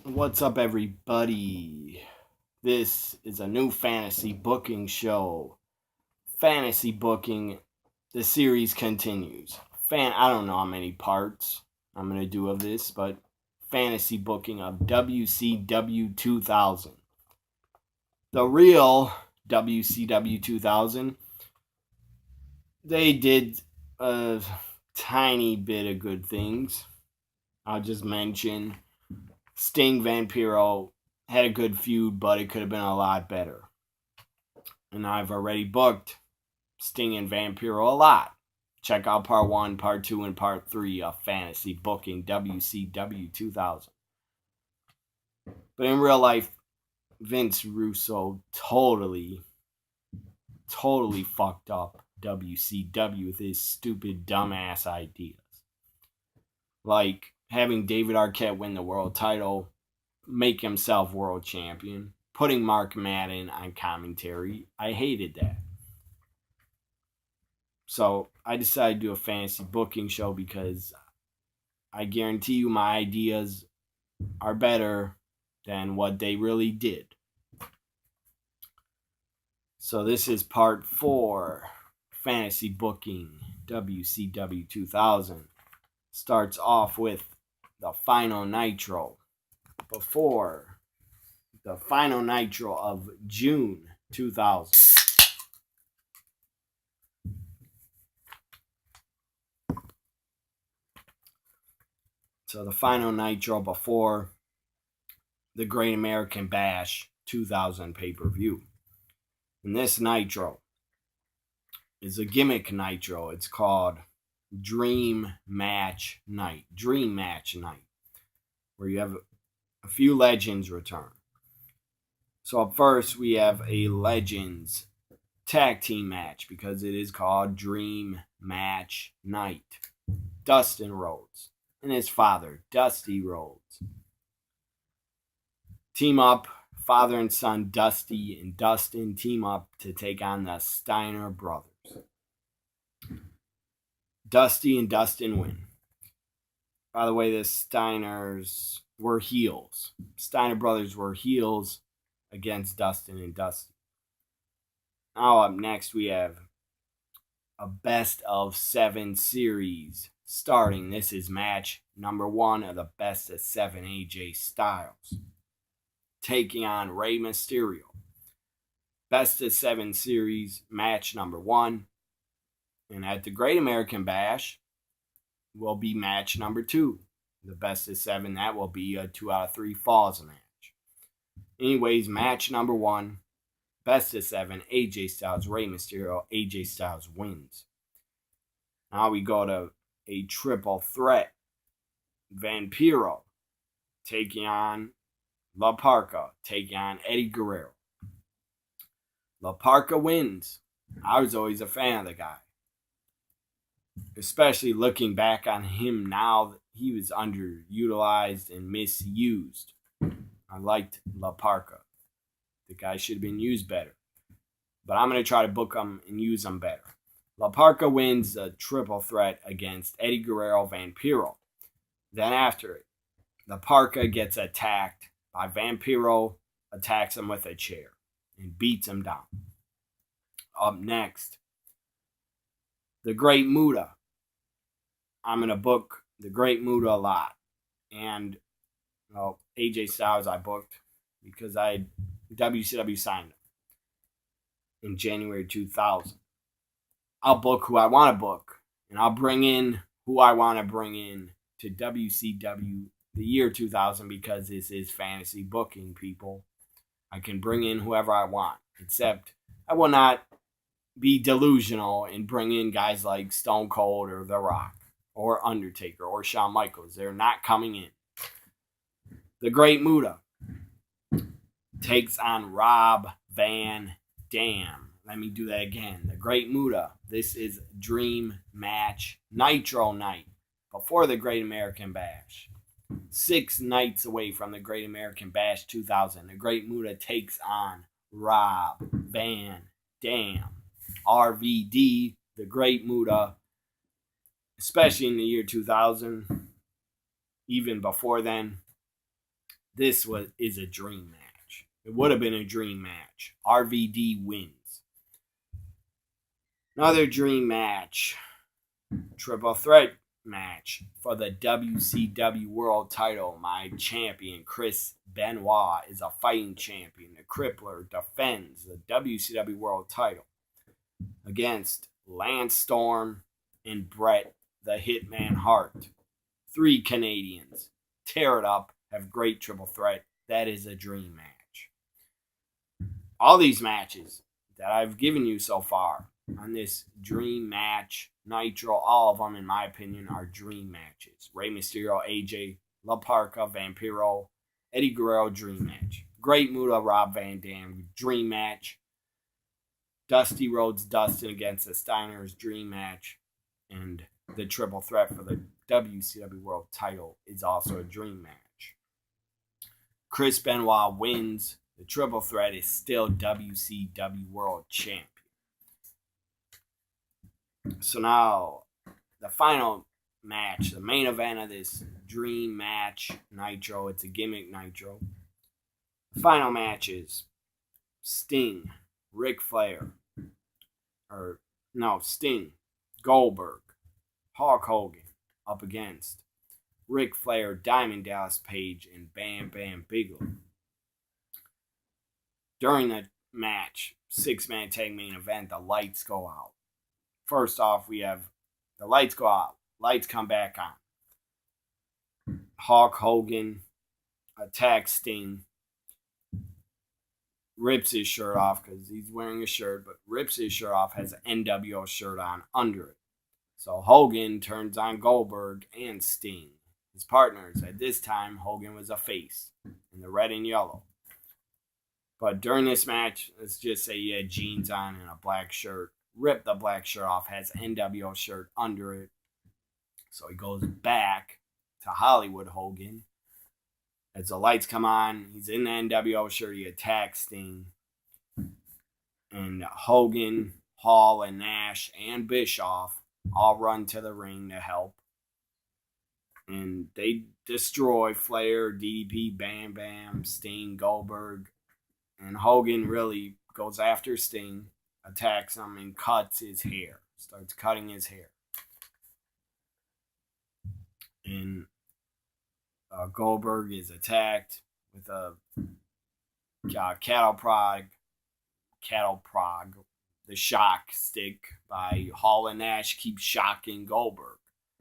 What's up, everybody? This is a new fantasy booking show. Fantasy booking, the series continues. I don't know how many parts I'm going to do of this, but fantasy booking of WCW 2000. The real WCW 2000, they did a tiny bit of good things. I'll just mention Sting Vampiro had a good feud, but it could have been a lot better. And I've already booked Sting and Vampiro a lot. Check out part 1, part 2, and part 3 of Fantasy Booking WCW 2000. But in real life, Vince Russo totally fucked up WCW with his stupid, dumbass ideas. Like having David Arquette win the world title, make himself world champion, putting Mark Madden on commentary. I hated that. So I decided to do a fantasy booking show because I guarantee you my ideas are better than what they really did. So this is part 4, fantasy booking WCW 2000. Starts off with the final Nitro before the final Nitro of June 2000. So the final Nitro before the Great American Bash 2000 pay-per-view. And this Nitro is a gimmick Nitro. It's called Dream Match Night. Dream Match Night. Where you have a few legends return. So up first we have a Legends tag team match because it is called Dream Match Night. Dustin Rhodes and his father, Dusty Rhodes, team up. Father and son, Dusty and Dustin, team up to take on the Steiner brothers. Dusty and Dustin win. By the way, the Steiners were heels. Steiner brothers were heels against Dustin and Dusty. Now up next we have a best of 7 series starting. This is match number 1 of the best of 7 AJ Styles taking on Rey Mysterio. Best of 7 series match number 1. And at the Great American Bash will be match number 2. The best of 7, that will be a 2 out of 3 falls match. Anyways, match number 1, best of 7, AJ Styles, Rey Mysterio. AJ Styles wins. Now we go to a triple threat. Vampiro taking on La Parka, taking on Eddie Guerrero. La Parka wins. I was always a fan of the guy. Especially looking back on him now that he was underutilized and misused. I liked La Parka. The guy should have been used better. But I'm going to try to book him and use him better. La Parka wins a triple threat against Eddie Guerrero, Vampiro. Then after it, La Parka gets attacked by Vampiro, attacks him with a chair and beats him down. Up next, the Great Muta. I'm going to book the Great Muta a lot. And AJ Styles I booked because WCW signed him in January 2000. I'll book who I want to book, and I'll bring in who I want to bring in to WCW the year 2000 because this is fantasy booking, people. I can bring in whoever I want, except I will not be delusional and bring in guys like Stone Cold or The Rock or Undertaker or Shawn Michaels. They're not coming in. The Great Muta takes on Rob Van Dam. Let me do that again. The Great Muta. This is Dream Match Nitro Night before the Great American Bash. 6 nights away from the Great American Bash 2000. The Great Muta takes on Rob Van Dam. RVD, the Great Muta, especially in the year 2000, even before then, This is a dream match. It would have been a dream match. RVD wins. Another dream match. Triple threat match for the WCW World Title. My champion, Chris Benoit, is a fighting champion. The Crippler defends the WCW World Title against Lance Storm and Bret the Hitman Hart. 3 Canadians. Tear it up. Have great triple threat. That is a dream match. All these matches that I've given you so far on this dream match Nitro, all of them, in my opinion, are dream matches. Rey Mysterio, AJ, La Parka, Vampiro, Eddie Guerrero, dream match. Great Muta, Rob Van Dam, dream match. Dusty Rhodes, Dustin against the Steiners, dream match. And the triple threat for the WCW World Title is also a dream match. Chris Benoit wins. The triple threat is still WCW World Champion. So now, the final match, the main event of this dream match Nitro. It's a gimmick Nitro. The final match is Sting, Ric Flair, Sting, Goldberg, Hulk Hogan up against Ric Flair, Diamond Dallas Page, and Bam Bam Bigelow. During the match, 6-man tag main event, the lights go out. First off, we have the lights go out. Lights come back on. Hulk Hogan attacks Sting. Rips his shirt off because he's wearing a shirt, but rips his shirt off, has an NWO shirt on under it. So Hogan turns on Goldberg and Sting, his partners. At this time, Hogan was a face in the red and yellow. But during this match, let's just say he had jeans on and a black shirt. Ripped the black shirt off, has NWO shirt under it. So he goes back to Hollywood Hogan. As the lights come on, he's in the NWO shirt, he attacks Sting. And Hogan, Hall, and Nash, and Bischoff all run to the ring to help. And they destroy Flair, DDP, Bam Bam, Sting, Goldberg. And Hogan really goes after Sting, attacks him, and cuts his hair. Starts cutting his hair. And Goldberg is attacked with a cattle prod, the shock stick by Hall and Nash keeps shocking Goldberg.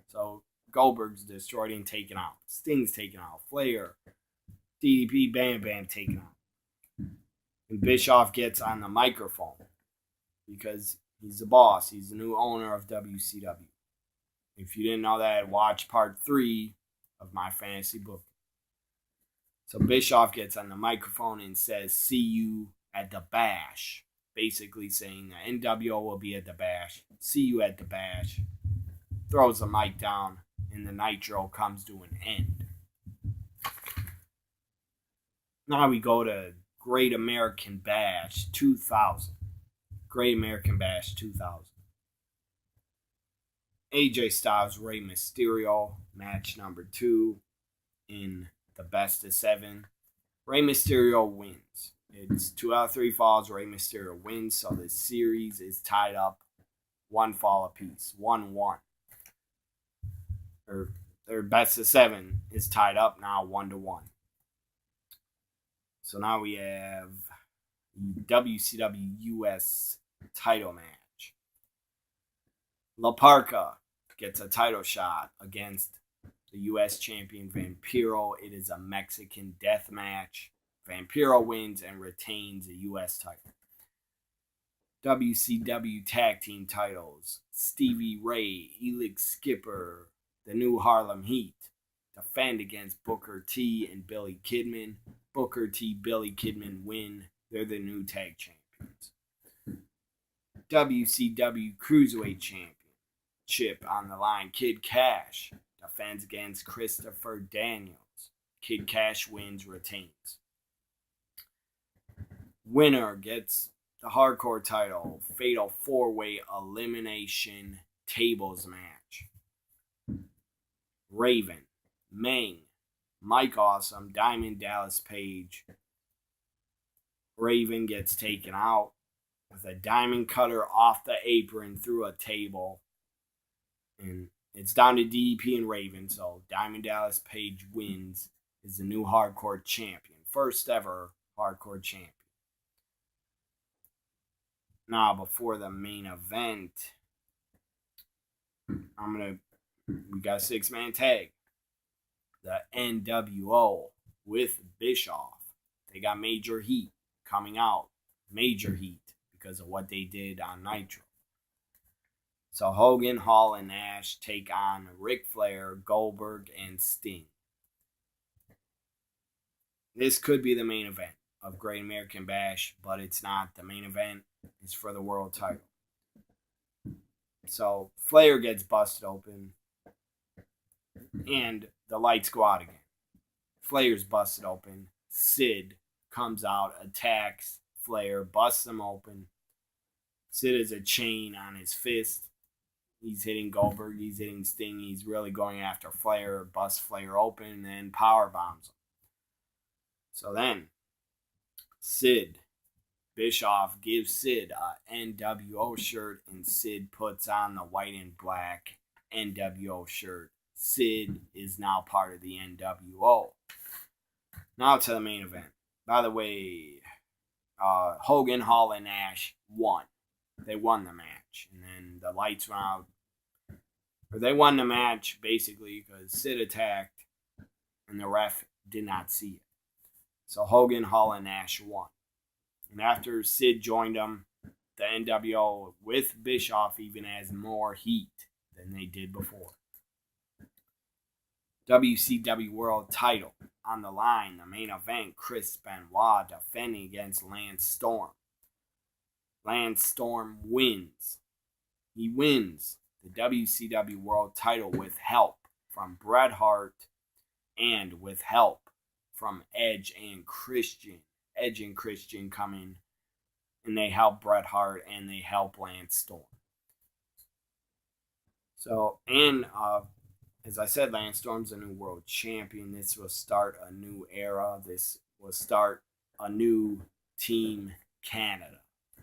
So Goldberg's destroyed and taken out. Sting's taken out. Flair, DDP, Bam Bam taken out. And Bischoff gets on the microphone because he's the boss. He's the new owner of WCW. If you didn't know that, watch part 3 of my fantasy book. So Bischoff gets on the microphone and says, "See you at the Bash." Basically saying the NWO will be at the Bash. See you at the Bash. Throws the mic down and the Nitro comes to an end. Now we go to Great American Bash 2000. Great American Bash 2000. AJ Styles, Rey Mysterio, match number 2 in the best of 7. Rey Mysterio wins. It's 2 out of 3 falls. Rey Mysterio wins, so the series is tied up 1 fall apiece. 1-1. Their best of 7 is tied up now 1-1. So now we have WCW US title match. La Parka gets a title shot against the U.S. champion Vampiro. It is a Mexican death match. Vampiro wins and retains the U.S. title. WCW tag team titles. Stevie Ray, Elix Skipper, the new Harlem Heat defend against Booker T and Billy Kidman. Booker T, Billy Kidman win. They're the new tag champions. WCW Cruiserweight Championship on the line. Kid Cash defends against Christopher Daniels. Kid Cash wins, retains. Winner gets the hardcore title. Fatal 4-way elimination tables match. Raven, Meng, Mike Awesome, Diamond Dallas Page. Raven gets taken out with a diamond cutter off the apron through a table. And it's down to DDP and Raven, so Diamond Dallas Page wins, is the new hardcore champion. First ever hardcore champion. Now, before the main event, we got a 6-man tag. The NWO with Bischoff. They got major heat coming out. Major heat because of what they did on Nitro. So Hogan, Hall, and Nash take on Ric Flair, Goldberg, and Sting. This could be the main event of Great American Bash, but it's not. The main event is for the world title. So Flair gets busted open, and the lights go out again. Flair's busted open. Sid comes out, attacks Flair, busts him open. Sid has a chain on his fist. He's hitting Goldberg, he's hitting Sting, he's really going after Flair, busts Flair open, and then power bombs him. So then, Bischoff gives Sid a NWO shirt, and Sid puts on the white and black NWO shirt. Sid is now part of the NWO. Now to the main event. By the way, Hogan, Hall, and Nash won. They won the match. And then the lights went out. Or they won the match, basically, because Sid attacked, and the ref did not see it. So Hogan, Hall, and Nash won. And after Sid joined them, the NWO with Bischoff even has more heat than they did before. WCW World Title on the line. The main event, Chris Benoit defending against Lance Storm. Lance Storm wins. He wins the WCW World Title with help from Bret Hart and with help from Edge and Christian. Edge and Christian come in and they help Bret Hart and they help Lance Storm. So, and as I said, Lance Storm's a new world champion. This will start a new era. This will start a new Team Canada.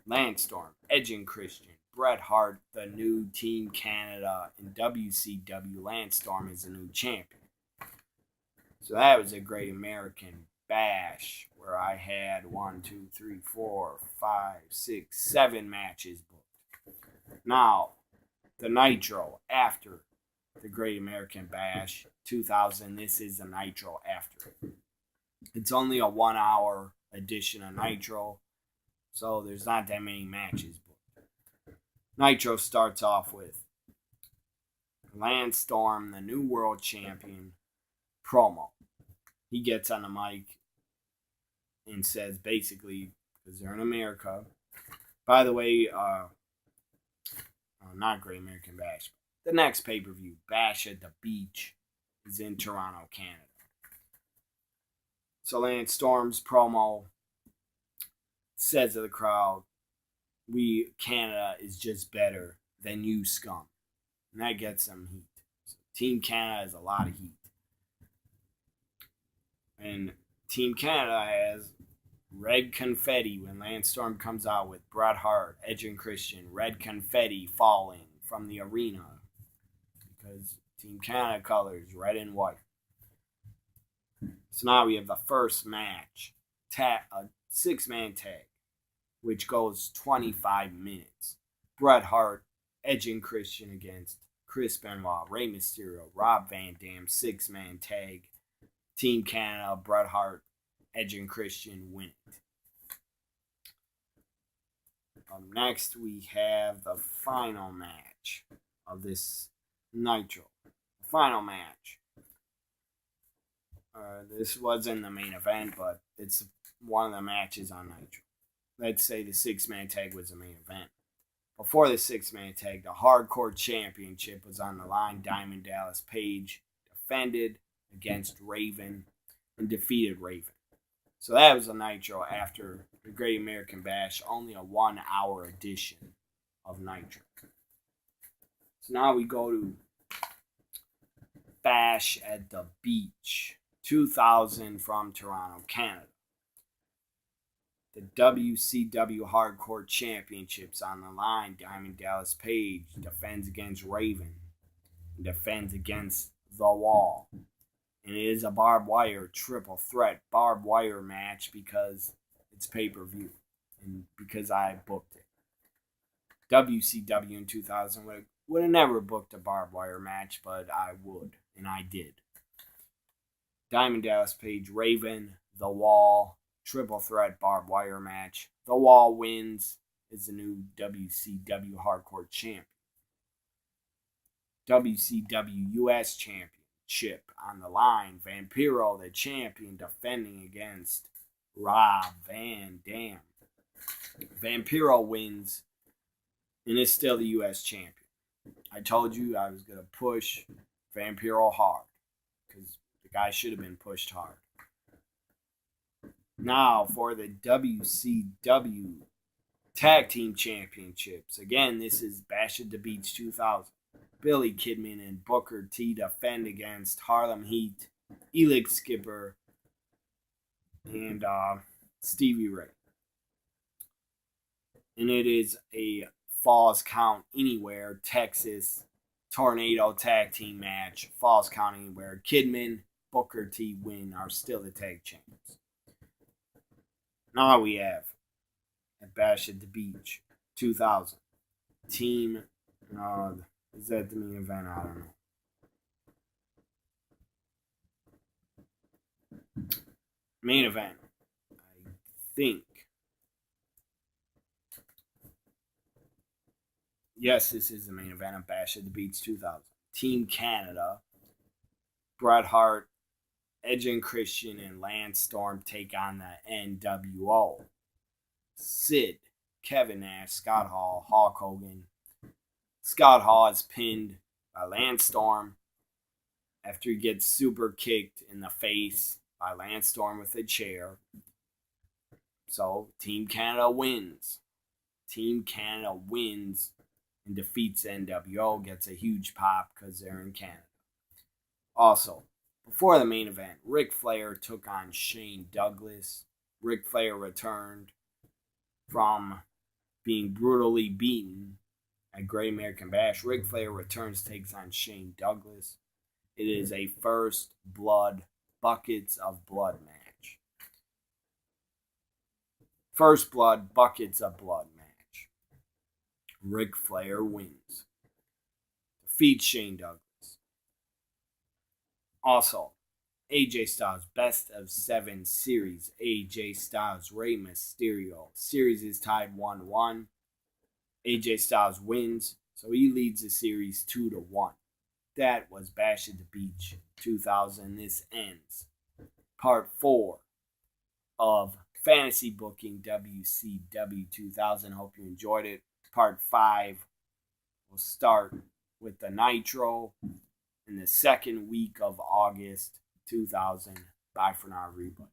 Lance Storm, Edge and Christian, Bret Hart, the new Team Canada in WCW. Lance Storm is a new champion. So that was a Great American Bash where I had 7 matches booked. Now, the Nitro after the Great American Bash 2000. This is a Nitro after. It's only a 1-hour edition of Nitro, so there's not that many matches booked. Nitro starts off with Lance Storm, the new world champion, promo. He gets on the mic and says basically, because they're in America. By the way, not Great American Bash. The next pay-per-view, Bash at the Beach, is in Toronto, Canada. So Lance Storm's promo says to the crowd, Canada is just better than you, scum. And that gets some heat. So Team Canada has a lot of heat. And Team Canada has red confetti when Lance Storm comes out with Bret Hart, Edge and Christian. Red confetti falling from the arena. Because Team Canada colors, red and white. So now we have the first match. A 6-man tag. Which goes 25 minutes. Bret Hart, Edge and Christian against Chris Benoit, Rey Mysterio, Rob Van Dam, 6-man tag. Team Canada, Bret Hart, Edge and Christian win it. Next, we have the final match of this Nitro. The final match. This wasn't the main event, but it's one of the matches on Nitro. Let's say the 6-man tag was the main event. Before the 6-man tag, the Hardcore Championship was on the line. Diamond Dallas Page defended against Raven and defeated Raven. So that was a Nitro after the Great American Bash, only a 1-hour edition of Nitro. So now we go to Bash at the Beach 2000 from Toronto, Canada. The WCW Hardcore Championships on the line. Diamond Dallas Page defends against Raven. Defends against The Wall. And it is a barbed wire triple threat barbed wire match because it's pay-per-view. And because I booked it. WCW in 2000 would have never booked a barbed wire match, but I would. And I did. Diamond Dallas Page, Raven, The Wall, triple threat barbed wire match. The Wall wins, is the new WCW Hardcore Champion. WCW US Championship on the line. Vampiro, the champion, defending against Rob Van Dam. Vampiro wins and is still the US champion. I told you I was going to push Vampiro hard because the guy should have been pushed hard. Now for the WCW Tag Team Championships. Again, this is Bash at the Beach 2000. Billy Kidman and Booker T defend against Harlem Heat, Elix Skipper, and Stevie Ray. And it is a Falls Count Anywhere Texas Tornado Tag Team match. Falls Count Anywhere. Kidman, Booker T win, are still the tag champions. Now we have at Bash at the Beach 2000. Team, is that the main event? I don't know. Main event, I think. Yes, this is the main event of Bash at the Beach 2000. Team Canada, Bret Hart, Edge and Christian, and Lance Storm take on the NWO. Sid, Kevin Nash, Scott Hall, Hulk Hogan. Scott Hall is pinned by Lance Storm after he gets super kicked in the face by Lance Storm with a chair. So, Team Canada wins. Team Canada wins and defeats NWO, gets a huge pop because they're in Canada. Also, before the main event, Ric Flair took on Shane Douglas. Ric Flair returned from being brutally beaten at Great American Bash. Ric Flair returns, takes on Shane Douglas. It is a first blood, buckets of blood match. First blood, buckets of blood match. Ric Flair wins. Defeats Shane Douglas. Also, AJ Styles Best of 7 Series. AJ Styles, Rey Mysterio. Series is tied 1-1. AJ Styles wins, so he leads the series 2-1. That was Bash at the Beach 2000. This ends part 4 of Fantasy Booking WCW 2000. Hope you enjoyed it. Part 5 will start with the Nitro in the second week of August 2000. Bye for now, everybody.